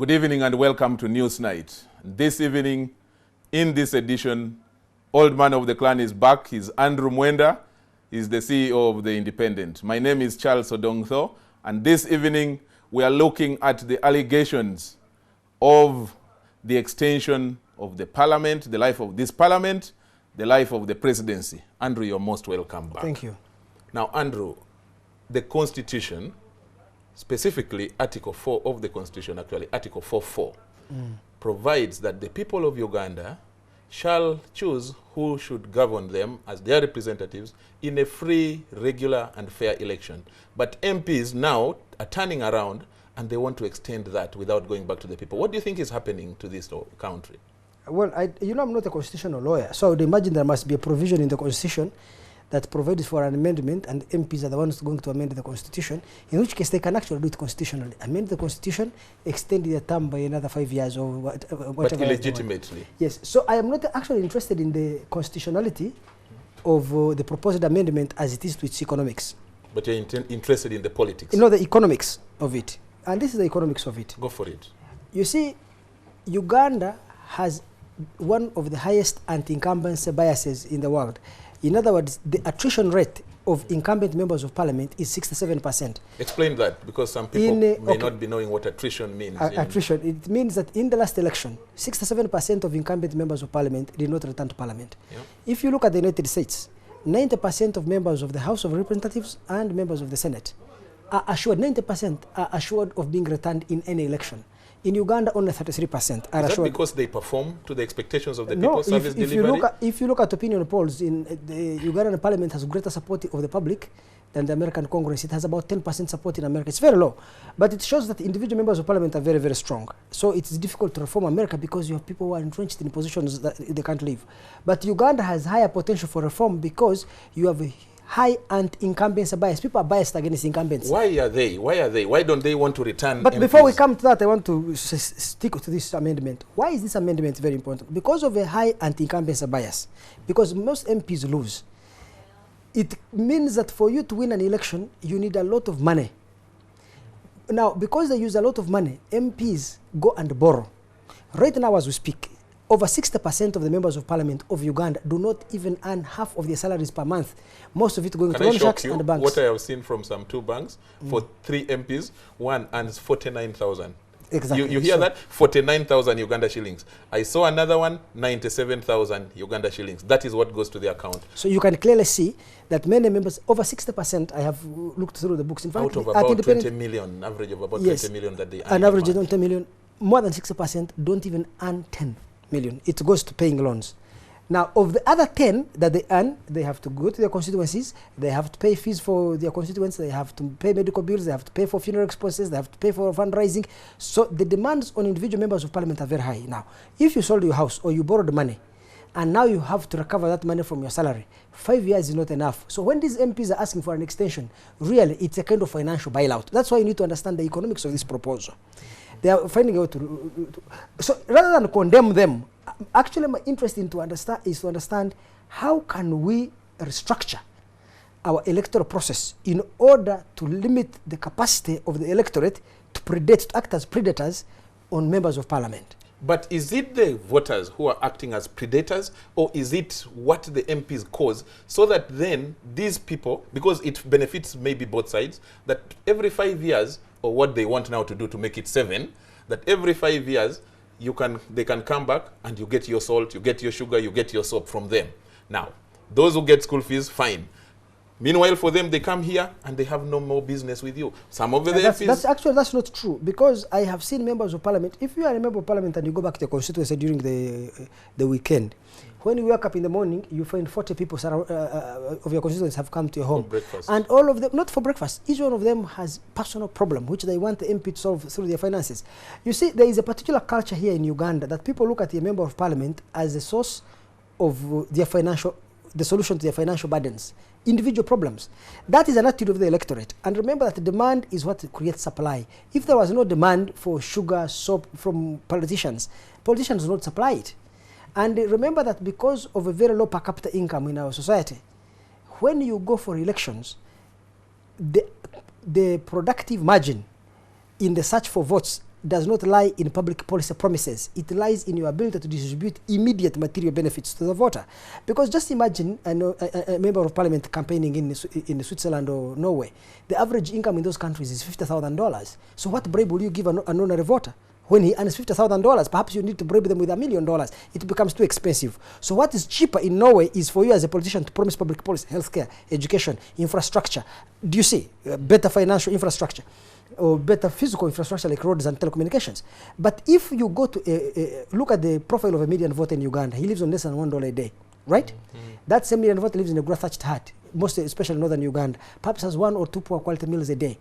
Good evening and welcome to Newsnight. This evening, in this edition, Old Man of the Clan is back. He's Andrew Mwenda. He's the CEO of The Independent. My name is Charles Odongtho, and this evening we are looking at the allegations of the extension of the parliament, the life of this parliament, the life of the presidency. Andrew, you're most welcome back. Thank you. Now, Andrew, the Constitution, specifically Article 4 of the Constitution, actually Article 4.4, provides that the people of Uganda shall choose who should govern them as their representatives in a free, regular and fair election. But MPs now are turning around and they want to extend that without going back to the people. What do you think is happening to this country? Well, I'm not a constitutional lawyer, so I would imagine there must be a provision in the Constitution that provides for an amendment, and MPs are the ones going to amend the Constitution, in which case they can actually do it constitutionally. Amend the Constitution, extend the term by another 5 years or whatever. But illegitimately. Yes, so I am not actually interested in the constitutionality of the proposed amendment as it is to its economics. But you're interested in the politics? The economics of it. And this is the economics of it. Go for it. You see, Uganda has one of the highest anti-incumbency biases in the world. In other words, the attrition rate of incumbent members of parliament is 67%. Explain that, because some people may not be knowing what attrition means. Attrition, it means that in the last election, 67% of incumbent members of parliament did not return to parliament. Yeah. If you look at the United States, 90% of members of the House of Representatives and members of the Senate are assured, 90% are assured of being returned in any election. In Uganda, only 33% are assured. Is that because they perform to the expectations of the people? Service delivery? If you look at opinion polls, in the Ugandan parliament has greater support of the public than the American Congress. It has about 10% support in America. It's very low. But it shows that individual members of parliament are very, very strong. So it's difficult to reform America because you have people who are entrenched in positions that they can't leave. But Uganda has higher potential for reform because you have a high anti-incumbency bias. People are biased against incumbents. Why are they? Why don't they want to return But MPs? Before we come to that, I want to stick to this amendment. Why is this amendment very important? Because of a high anti-incumbency bias. Because most MPs lose. It means that for you to win an election, you need a lot of money. Now, because they use a lot of money, MPs go and borrow. Right now as we speak, over 60% of the members of parliament of Uganda do not even earn half of their salaries per month. Most of it going to loan sharks and banks. What I have seen from some 2 banks, for 3 MPs, one earns 49,000. Exactly. You hear that? 49,000 Uganda shillings. I saw another one, 97,000 Uganda shillings. That is what goes to the account. So you can clearly see that many members, over 60%, I have looked through the books. In fact, out of about 20 million, average of about 20 million that they earn. An average of 20 million, more than 60% don't even earn 10 million. It goes to paying loans. Now, of the other 10 that they earn, they have to go to their constituencies, they have to pay fees for their constituents, they have to pay medical bills, they have to pay for funeral expenses, they have to pay for fundraising. So the demands on individual members of parliament are very high. Now, if you sold your house or you borrowed money, and now you have to recover that money from your salary, 5 years is not enough. So when these MPs are asking for an extension, really, it's a kind of financial bailout. That's why you need to understand the economics of this proposal. They are finding out so rather than condemn them, actually my interest is to understand how can we restructure our electoral process in order to limit the capacity of the electorate to act as predators on members of parliament. But is it the voters who are acting as predators, or is it what the MPs cause, so that then these people, because it benefits maybe both sides, that every 5 years, or what they want now to do to make it 7, that every 5 years they can come back and you get your salt, you get your sugar, you get your soap from them. Now, those who get school fees, fine. Meanwhile, for them, they come here and they have no more business with you. Some of the MPs... That's not true, because I have seen members of parliament. If you are a member of parliament and you go back to your constituency during the weekend, when you wake up in the morning, you find 40 people of your constituents have come to your home. For breakfast. And all of them, not for breakfast, each one of them has personal problem which they want the MP to solve through their finances. You see, there is a particular culture here in Uganda that people look at a member of parliament as the source of the solution to their financial burdens, individual problems. That is an attitude of the electorate. And remember that the demand is what creates supply. If there was no demand for sugar, soap from politicians would not supply it. And remember that because of a very low per capita income in our society, when you go for elections, the productive margin in the search for votes does not lie in public policy promises. It lies in your ability to distribute immediate material benefits to the voter. Because just imagine a member of parliament campaigning in Switzerland or Norway. The average income in those countries is $50,000. So what bribe will you give an ordinary voter? When he earns $50,000, perhaps you need to bribe them with $1 million. It becomes too expensive. So what is cheaper in Norway is for you as a politician to promise public policy, healthcare, education, infrastructure. Do you see? Better financial infrastructure or better physical infrastructure like roads and telecommunications. But if you go to look at the profile of a median voter in Uganda, he lives on less than $1 a day, right? That same median voter lives in a grass-thatched hut, mostly, especially in northern Uganda, perhaps has 1 or 2 poor quality meals a day,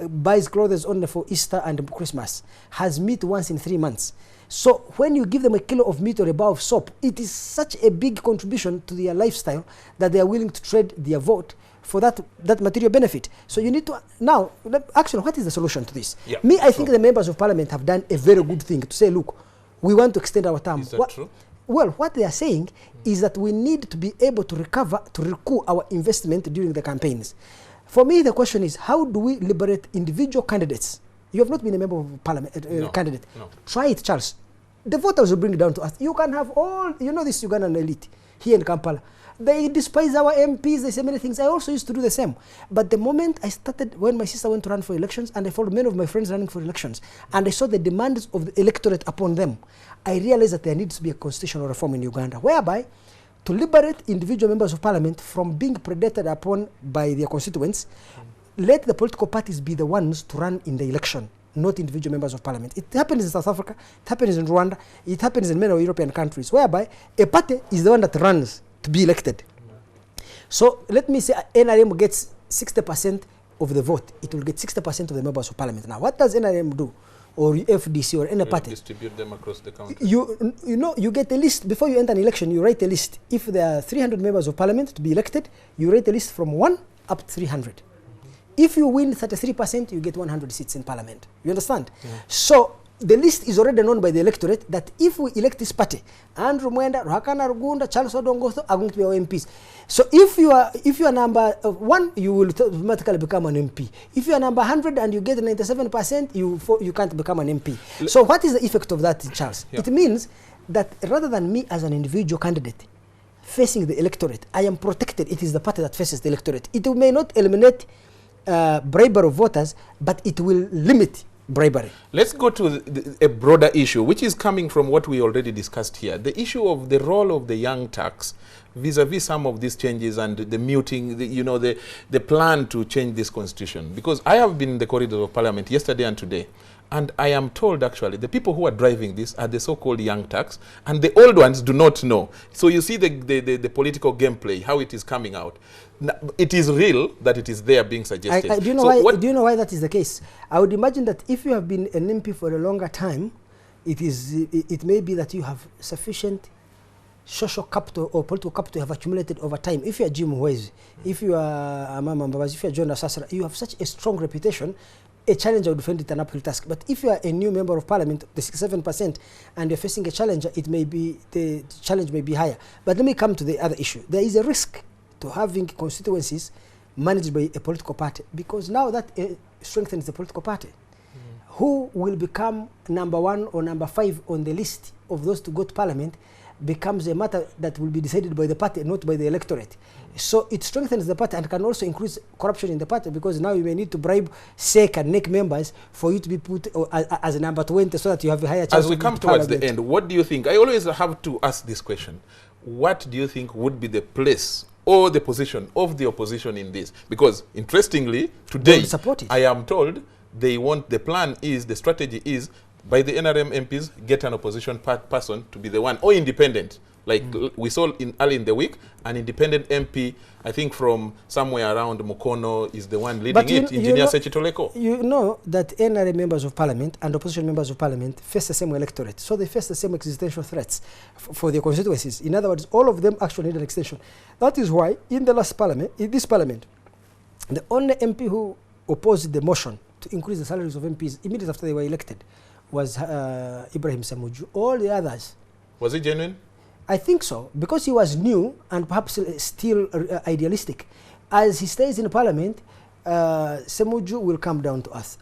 buys clothes only for Easter and Christmas, has meat once in 3 months. So when you give them a kilo of meat or a bar of soap, it is such a big contribution to their lifestyle that they are willing to trade their vote for that material benefit. So you need to, now, actually, what is the solution to this? Yeah, I think the members of parliament have done a very good thing to say, look, we want to extend our term. Is that true? Well, what they are saying is that we need to be able to recoup our investment during the campaigns. For me, the question is, how do we liberate individual candidates? You have not been a member of parliament candidate. No. Try it, Charles. The voters will bring it down to us. You can have all, you know, this Ugandan elite here in Kampala. They despise our MPs, they say many things. I also used to do the same. But the moment I started, when my sister went to run for elections, and I followed many of my friends running for elections, and I saw the demands of the electorate upon them, I realized that there needs to be a constitutional reform in Uganda, whereby to liberate individual members of parliament from being predated upon by their constituents, let the political parties be the ones to run in the election, not individual members of parliament. It happens in South Africa, it happens in Rwanda, it happens in many European countries, whereby a party is the one that runs to be elected. So let me say NRM gets 60% of the vote. It will get 60% of the members of parliament. Now, what does NRM do? Or FDC or any party? Distribute them across the country. You know, you get a list. Before you enter an election, you write a list. If there are 300 members of parliament to be elected, you write a list from 1 up to 300. If you win 33%, you get 100 seats in parliament. You understand? So the list is already known by the electorate that if we elect this party, Andrew Mwenda, Ruhakana Rugunda, Charles Odongoso are going to be our MPs. So if you are number 1, you will automatically become an MP. If you are number 100 and you get 97%, you can't become an MP. So what is the effect of that, Charles? Yeah. It means that rather than me as an individual candidate facing the electorate, I am protected. It is the party that faces the electorate. It may not eliminate bribery of voters, but it will limit bribery. Let's go to a broader issue, which is coming from what we already discussed here. The issue of the role of the young turks vis-a-vis some of these changes and the muting, the plan to change this constitution. Because I have been in the corridors of parliament yesterday and today, and I am told actually the people who are driving this are the so-called young turks, and the old ones do not know. So you see the political gameplay, how it is coming out. Now, it is real that it is there being suggested. Do you know why that is the case? I would imagine that if you have been an MP for a longer time, it may be that you have sufficient social capital or political capital have accumulated over time. If you are Jim Mwezi, if you are Amama Mbabazi, if you are John Asasra, you have such a strong reputation. A challenger would find it an uphill task. But if you are a new member of parliament, the 67%, and you're facing a challenger, the challenge may be higher. But let me come to the other issue. There is a risk to having constituencies managed by a political party, because now that strengthens the political party. Who will become number 1 or number 5 on the list of those to go to parliament becomes a matter that will be decided by the party, not by the electorate. So it strengthens the party and can also increase corruption in the party, because now you may need to bribe SEC and NEC members for you to be put as a number 20 so that you have a higher chance. As we come towards the end, what do you think? I always have to ask this question. What do you think would be the place or the position of the opposition in this? Because interestingly, today, I am told the plan is, the strategy is, by the NRM MPs, get an opposition person to be the one, or independent. Like we saw early in the week, an independent MP, I think from somewhere around Mukono, is the one leading it, Engineer Sechitoleko. You know that NRM members of parliament and opposition members of parliament face the same electorate. So they face the same existential threats for their constituencies. In other words, all of them actually need an extension. That is why in this parliament, the only MP who opposed the motion to increase the salaries of MPs immediately after they were elected was Ibrahim Samuju. All the others. Was he genuine? I think so, because he was new and perhaps still idealistic. As he stays in parliament, Semuju will come down to earth.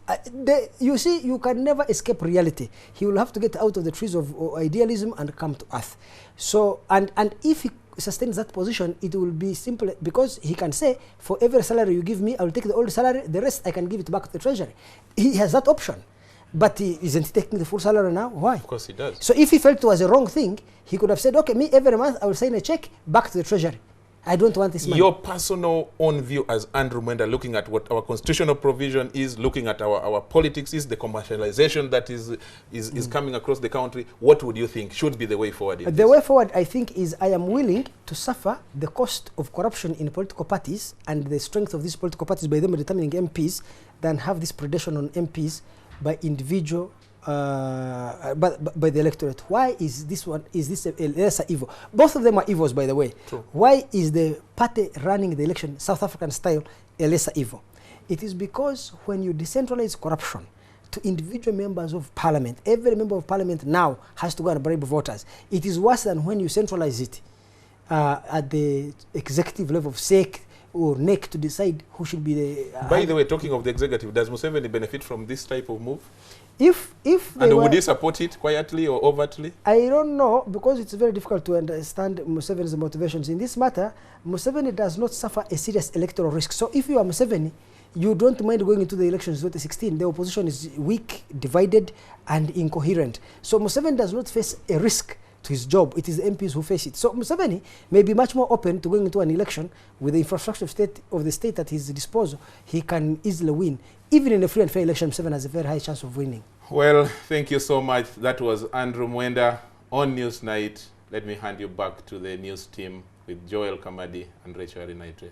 You see, you can never escape reality. He will have to get out of the trees of idealism and come to earth. So, and if he sustains that position, it will be simple, because he can say, for every salary you give me, I will take the old salary, the rest I can give it back to the treasury. He has that option. But isn't he taking the full salary now? Why? Of course he does. So if he felt it was a wrong thing, he could have said, okay, me every month I will sign a check back to the treasury. I don't want this money. Your personal own view as Andrew Mwenda, looking at what our constitutional provision is, looking at our politics is, the commercialization that is coming across the country, what would you think should be the way forward? The way forward, I think, is I am willing to suffer the cost of corruption in political parties and the strength of these political parties by them determining MPs than have this predation on MPs by individual, by the electorate. Why is this one? Is this a lesser evil? Both of them are evils, by the way. True. Why is the party running the election, South African style, a lesser evil? It is because when you decentralize corruption to individual members of parliament, every member of parliament now has to go and bribe voters. It is worse than when you centralize it at the executive level of SEC or NEC to decide who should be the... By the way, talking of the executive, does Museveni benefit from this type of move? If and would he support it quietly or overtly? I don't know, because it's very difficult to understand Museveni's motivations. In this matter, Museveni does not suffer a serious electoral risk. So if you are Museveni, you don't mind going into the elections 2016. The opposition is weak, divided, and incoherent. So Museveni does not face a risk to his job. It is the MPs who face it. So Museveni may be much more open to going into an election with the infrastructure of the state at his disposal. He can easily win. Even in a free and fair election, Museveni has a very high chance of winning. Well, thank you so much. That was Andrew Mwenda on Newsnight. Let me hand you back to the news team with Joel Kamadi and Rachel Arinaitre.